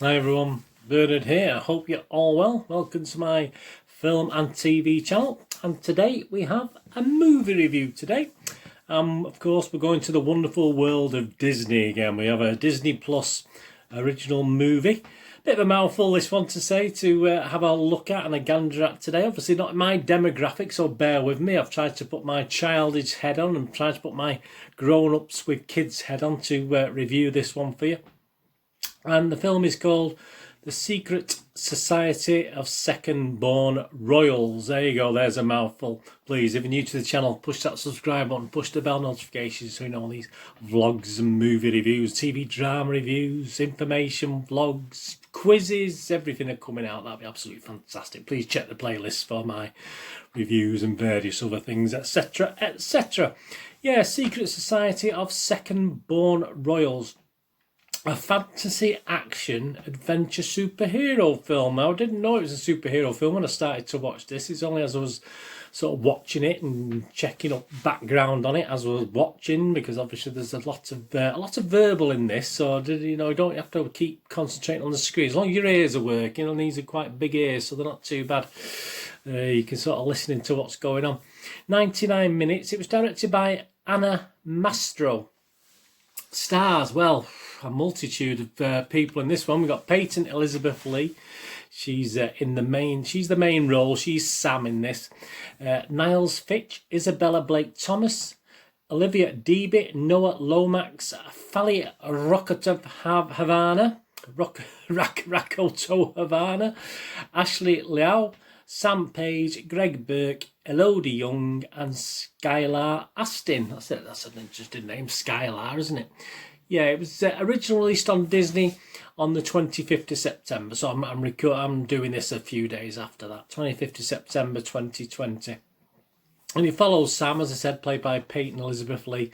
Hi everyone, Bernard here. I hope you're all well. Welcome to my film and TV channel. And today we have a movie review today. Of course, we're going to the wonderful world of Disney again. We have a Disney Plus original movie. Bit of a mouthful this one to say to have a look at and a gander at today. Obviously not my demographic, so bear with me. I've tried to put my childish head on and tried to put my grown-ups with kids head on to review this one for you. And the film is called The Secret Society of Second Born Royals. There you go, there's a mouthful. Please, if you're new to the channel, push that subscribe button, push the bell notifications so you know all these vlogs and movie reviews, TV drama reviews, information, vlogs, quizzes, everything are coming out. That'd be absolutely fantastic. Please check the playlist for my reviews and various other things, etc, etc. Yeah, Secret Society of Second Born Royals. A fantasy action adventure superhero film. Now, I didn't know it was a superhero film when I started to watch this. It's only as I was sort of watching it and checking up background on it as I was watching, because obviously there's a lot of verbal in this. So you don't have to keep concentrating on the screen as long as your ears are working. And these are quite big ears, so they're not too bad. You can sort of listen to what's going on. 99 minutes. It was directed by Anna Mastro. Stars, well, a multitude of people in this one. We've got Peyton Elizabeth Lee. She's in the main. She's the main role. She's Sam in this. Niles Fitch, Isabella Blake Thomas, Olivia Deeby, Noah Lomax, Fali Rakoto Havana, Ashley Liao, Sam Page, Greg Burke, Elodie Young, and Skylar Astin. That's it. That's an interesting name, Skylar, isn't it? Yeah, it was originally released on Disney on the 25th of September. So I'm doing this a few days after that. 25th of September 2020. And it follows Sam, as I said, played by Peyton Elizabeth Lee,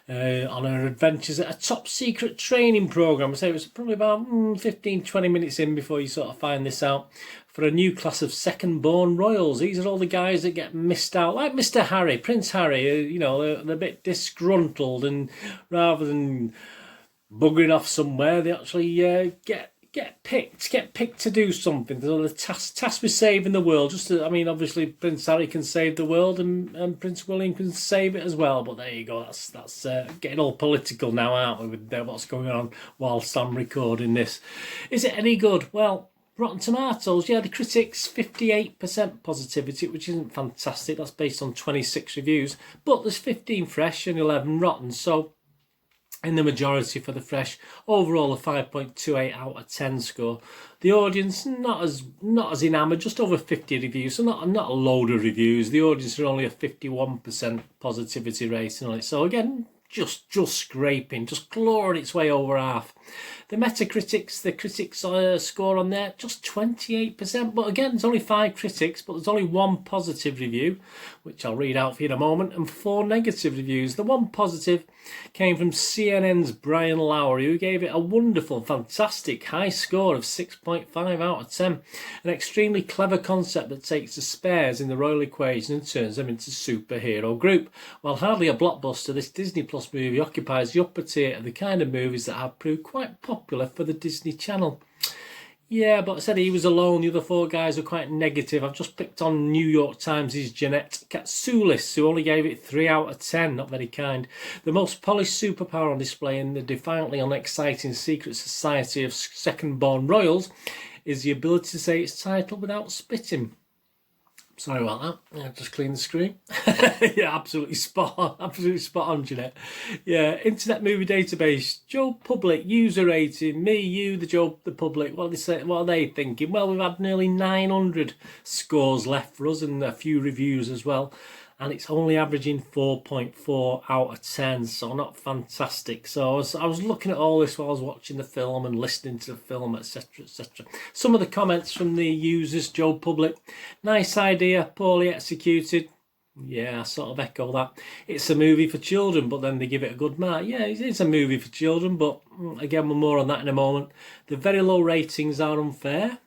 on her adventures at a top secret training program. I say it was probably about 15-20 minutes in before you sort of find this out, for a new class of second-born royals. These are all the guys that get missed out, like Mr. Harry, Prince Harry. They're a bit disgruntled, and rather than buggering off somewhere, they actually get picked to do something. They're tasked with saving the world. Obviously Prince Harry can save the world, and Prince William can save it as well. But there you go. That's getting all political now, aren't we, with what's going on whilst I'm recording this. Is it any good? Well, Rotten Tomatoes, yeah, the critics 58% positivity, which isn't fantastic. That's based on 26 reviews, but there's 15 fresh and 11 rotten. So in the majority for the fresh, overall a 5.28 out of 10 score. The audience not as enamoured, just over 50 reviews, so not a load of reviews. The audience are only a 51% positivity rating on it. So again, just scraping, just clawing its way over half. The Metacritics, the critics score on there, just 28%. But again, there's only 5 critics, but there's only 1 positive review, which I'll read out for you in a moment, and 4 negative reviews. The 1 positive came from CNN's Brian Lowry, who gave it a wonderful, fantastic high score of 6.5 out of 10. An extremely clever concept that takes the spares in the royal equation and turns them into superhero group. While hardly a blockbuster, this Disney Plus movie occupies the upper tier of the kind of movies that have proved quite popular for the Disney Channel. Yeah, but I said he was alone. The other 4 guys are quite negative. I've just picked on New York Times' Jeanette Katsoulis, who only gave it 3 out of 10. Not very kind. The most polished superpower on display in the defiantly unexciting Secret Society of Second-Born Royals is the ability to say its title without spitting. Sorry about that. Yeah, just clean the screen. Yeah, absolutely spot on, Jeanette. Yeah, Internet Movie Database, Joe Public, user rating, me, you, the public. What are they thinking? Well, we've had nearly 900 scores left for us and a few reviews as well. And it's only averaging 4.4 out of 10, so not fantastic. So I was looking at all this while I was watching the film and listening to the film, etc, etc. Some of the comments from the users, Joe Public: nice idea, poorly executed. Yeah, I sort of echo that. It's a movie for children, but then they give it a good mark. Yeah, it's a movie for children, but again, we're more on that in a moment. The very low ratings are unfair.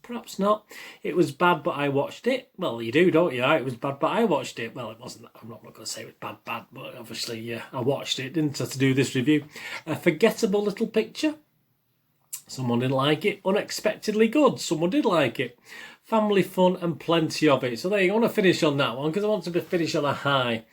Perhaps not. It was bad, but I watched it. Well, you do, don't you? It was bad, but I watched it. Well, it wasn't. I'm not going to say it was bad, but obviously, I watched it, didn't I, to do this review. A forgettable little picture. Someone didn't like it. Unexpectedly good. Someone did like it. Family fun and plenty of it. So there you go. I want to finish on that one because I want to finish on a high.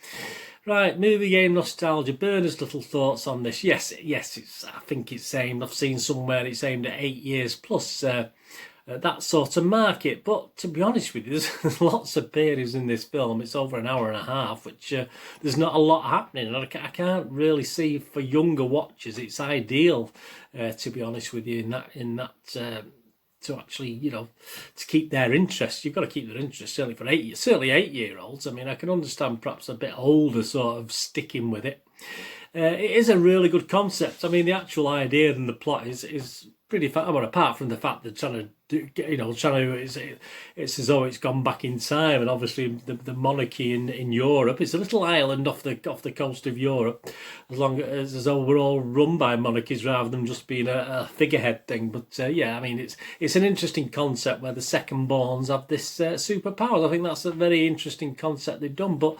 Right, movie game nostalgia. Bernard's little thoughts on this. Yes, I think it's aimed. I've seen somewhere it's aimed at 8 years plus that sort of market. But to be honest with you, there's lots of periods in this film. It's over an hour and a half, which there's not a lot happening. I can't really see for younger watchers. It's ideal, to be honest with you, in that. To actually, to keep their interest. You've got to keep their interest, certainly for 8-year-olds. I mean, I can understand perhaps a bit older sort of sticking with it. It is a really good concept. I mean, the actual idea and the plot is pretty fun. Well, apart from the fact that it's as though it's gone back in time, and obviously the monarchy in Europe, it's a little island off the coast of Europe, as though we're all run by monarchies rather than just being a figurehead thing. But yeah, I mean, it's an interesting concept where the second-borns have this superpowers. I think that's a very interesting concept they've done, but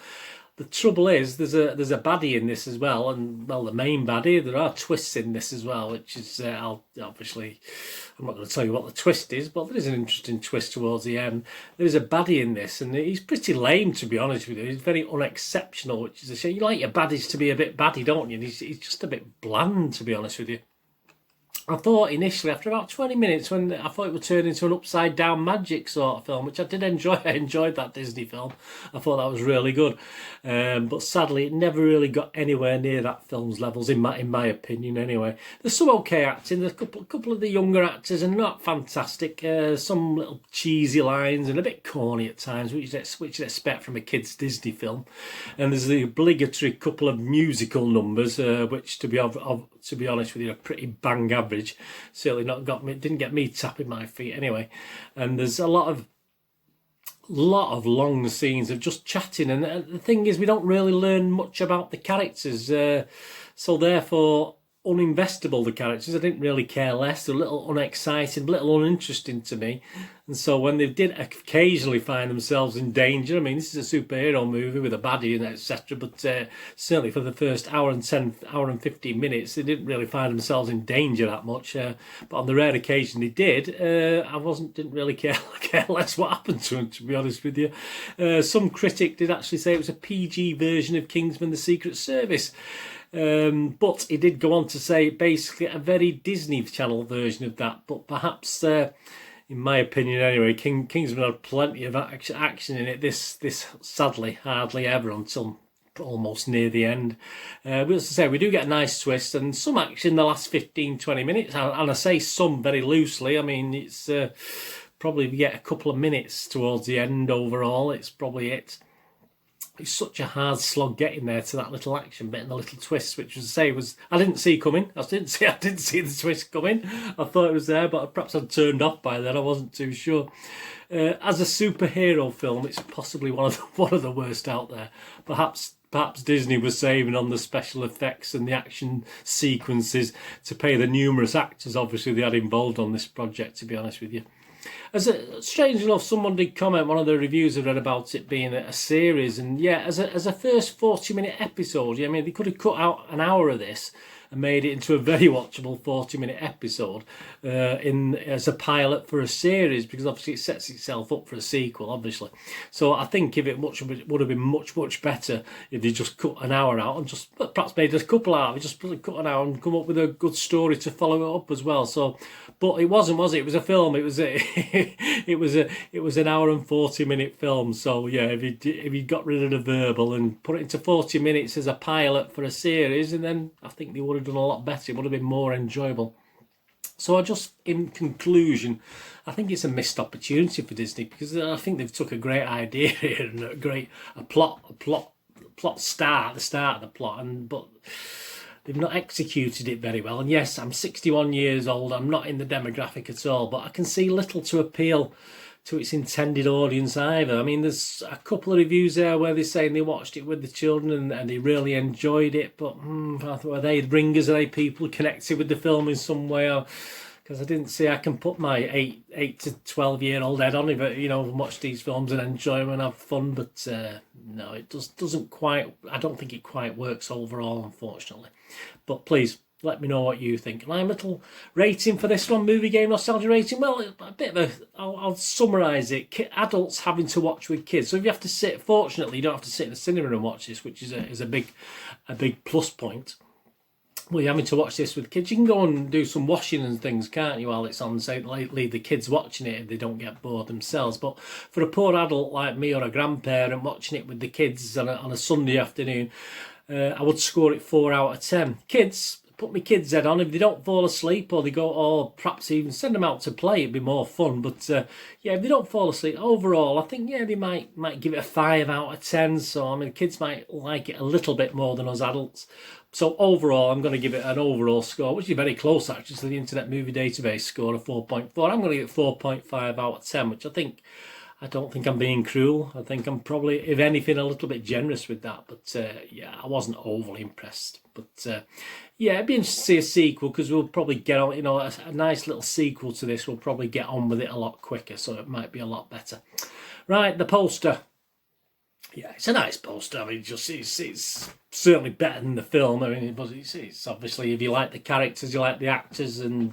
the trouble is, there's a baddie in this as well, and well, the main baddie. There are twists in this as well, which is I'm not going to tell you what the twist is, but there is an interesting twist towards the end. There is a baddie in this, and he's pretty lame, to be honest with you. He's very unexceptional, which is a shame. You like your baddies to be a bit baddie, don't you? And he's just a bit bland, to be honest with you. I thought initially, after about 20 minutes, when I thought it would turn into an upside-down magic sort of film, which I did enjoy. I enjoyed that Disney film. I thought that was really good. But sadly, it never really got anywhere near that film's levels, in my opinion, anyway. There's some okay acting. There's a couple of the younger actors are not fantastic. Some little cheesy lines and a bit corny at times, which you'd expect from a kid's Disney film. And there's the obligatory couple of musical numbers, which, to be honest with you, are pretty bang average. Certainly didn't get me tapping my feet anyway. And there's a lot of long scenes of just chatting, and the thing is, we don't really learn much about the characters, so therefore uninvestable, the characters. I didn't really care less. They're a little unexciting, a little uninteresting to me. And so when they did occasionally find themselves in danger, I mean, this is a superhero movie with a baddie and etc., but certainly for the first hour and 15 minutes, they didn't really find themselves in danger that much. But on the rare occasion they did, I didn't really care less what happened to them, to be honest with you. Some critic did actually say it was a PG version of Kingsman: The Secret Service. But he did go on to say basically a very Disney Channel version of that, but perhaps in my opinion anyway, Kingsman had plenty of action in it. This sadly hardly ever, until almost near the end. But as I say, we do get a nice twist and some action in the last 15-20 minutes, and I say some very loosely. I mean, it's probably we get a couple of minutes towards the end overall. It's probably it. It's such a hard slog getting there to that little action bit and the little twist, which I didn't see coming. I didn't see the twist coming. I thought it was there, but perhaps I'd turned off by then. I wasn't too sure. As a superhero film, it's possibly one of the worst out there. Perhaps Disney was saving on the special effects and the action sequences to pay the numerous actors, obviously, they had involved on this project, to be honest with you. Strange enough, someone did comment, one of the reviews I read about it being a series, and yeah, as a first 40-minute episode, I mean, they could have cut out an hour of this and made it into a very watchable 40-minute episode as a pilot for a series, because obviously it sets itself up for a sequel, obviously. So I think it would have been much better if they just cut an hour out and just perhaps made a couple out. They just cut an hour and come up with a good story to follow it up as well. So, but it wasn't, was it? It was a film. It was an hour and 40-minute film. So yeah, if you got rid of the verbal and put it into 40 minutes as a pilot for a series, and then I think they would have done a lot better. It would have been more enjoyable. So in conclusion, I think it's a missed opportunity for Disney, because I think they've took a great idea here and a plot start, the start of the plot, but they've not executed it very well. And yes, I'm 61 years old. I'm not in the demographic at all, but I can see little to appeal to its intended audience either. I mean, there's a couple of reviews there where they're saying they watched it with the children and they really enjoyed it, but are they ringers? Are they people connected with the film in some way? Because I didn't see I can put my 8 to 12-year-old head on it, and watch these films and enjoy them and have fun. But no, it doesn't quite. I don't think it quite works overall, unfortunately. But please Let me know what you think. My little rating for this one, movie game nostalgia rating, well, a bit of a, I'll summarise it. Adults having to watch with kids. So if you have to sit, fortunately, you don't have to sit in the cinema and watch this, which is a big plus point. Well, you're having to watch this with kids. You can go and do some washing and things, can't you, while it's on, say, leave the kids watching it if they don't get bored themselves. But for a poor adult like me or a grandparent watching it with the kids on a Sunday afternoon, I would score it 4 out of 10. Kids, put my kids' head on. If they don't fall asleep or they go, or perhaps even send them out to play, it'd be more fun. But yeah, if they don't fall asleep, overall, I think, yeah, they might give it a 5 out of 10. So, I mean, kids might like it a little bit more than us adults. So overall, I'm going to give it an overall score, which is very close actually to the Internet Movie Database score of 4.4. I'm going to give it 4.5 out of 10, which I don't think I'm being cruel. I think I'm probably, if anything, a little bit generous with that. But yeah, I wasn't overly impressed. But yeah, it'd be interesting to see a sequel, because we'll probably get on, a nice little sequel to this. We'll probably get on with it a lot quicker, so it might be a lot better. Right, the poster. Yeah, it's a nice poster. I mean, it's certainly better than the film. I mean, it's obviously, if you like the characters, you like the actors, and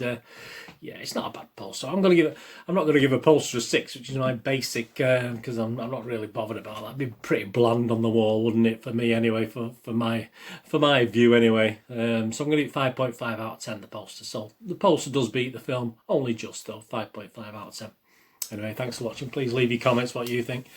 yeah, it's not a bad poster. I'm not going to give a poster a 6, which is my basic, because I'm not really bothered about that. It'd be pretty bland on the wall, wouldn't it, for me anyway, for my view anyway. So I'm going to give it 5.5 out of 10, the poster. So the poster does beat the film, only just though, 5.5 out of 10. Anyway, thanks for watching. Please leave your comments what you think.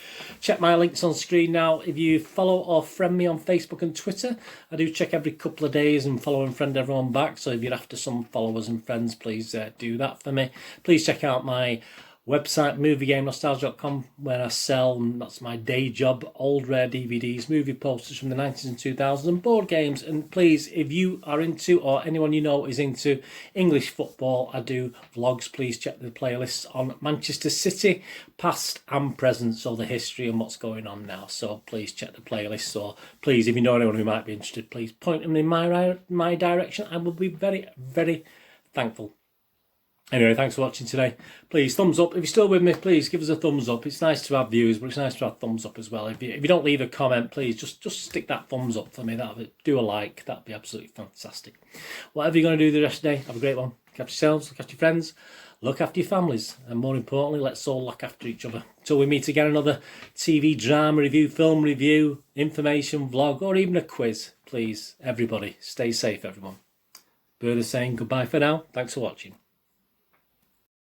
Check my links on screen now. If you follow or friend me on Facebook and Twitter, I do check every couple of days and follow and friend everyone back. So if you're after some followers and friends, please do that for me. Please check out my website, moviegamenostalgia.com, where I sell, and that's my day job, old rare DVDs, movie posters from the 90s and 2000s, and board games. And please, if you are into, or anyone you know is into English football, I do vlogs. Please check the playlists on Manchester City, past and present, so the history and what's going on now. So please check the playlist, or please, if you know anyone who might be interested, please point them in my direction. I will be very, very thankful. Anyway, thanks for watching today. Please, thumbs up. If you're still with me, please give us a thumbs up. It's nice to have views, but it's nice to have thumbs up as well. If you don't leave a comment, please just stick that thumbs up for me. Do a like. That'd be absolutely fantastic. Whatever you're going to do the rest of the day, have a great one. Look after yourselves, look after your friends, look after your families, and more importantly, let's all look after each other. Until we meet again, another TV drama review, film review, information vlog, or even a quiz. Please, everybody, stay safe, everyone. Bird is saying goodbye for now. Thanks for watching.